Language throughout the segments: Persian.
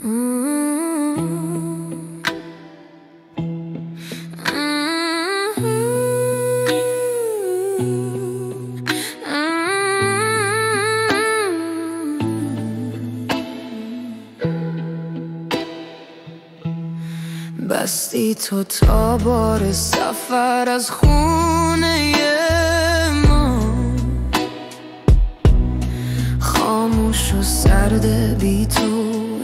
بستی تو تا بار سفر از خونه ما، خاموش و سرد بی تو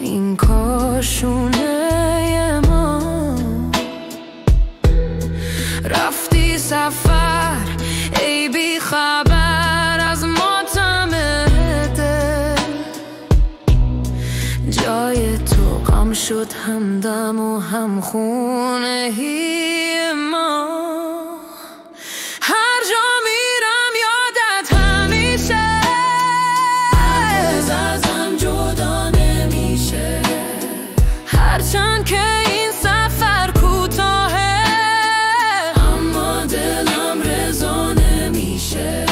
این کاشونه ما. رفتی سفر ای بی خبر از ماتم دل، جای تو غم شد همدم و هم خونه ما. هر جا میرم یادت همیشه، هرگز ازم جدا نمیشه. هرچند که این سفر کوتاهه، اما دلم رضا نمیشه.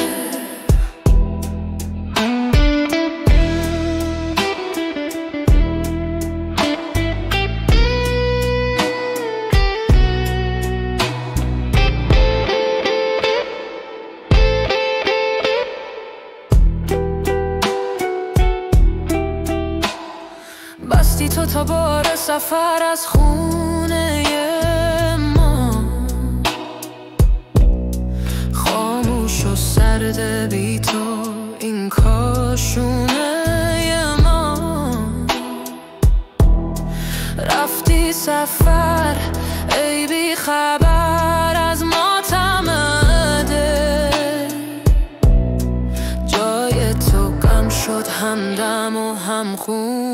بستی تو تا بار سفر از خونه ما، خاموش و سرد بی تو این کاشونه ما. رفتی سفر ای بی خبر از ماتم دل، جای تو غم شد همدم و هم خون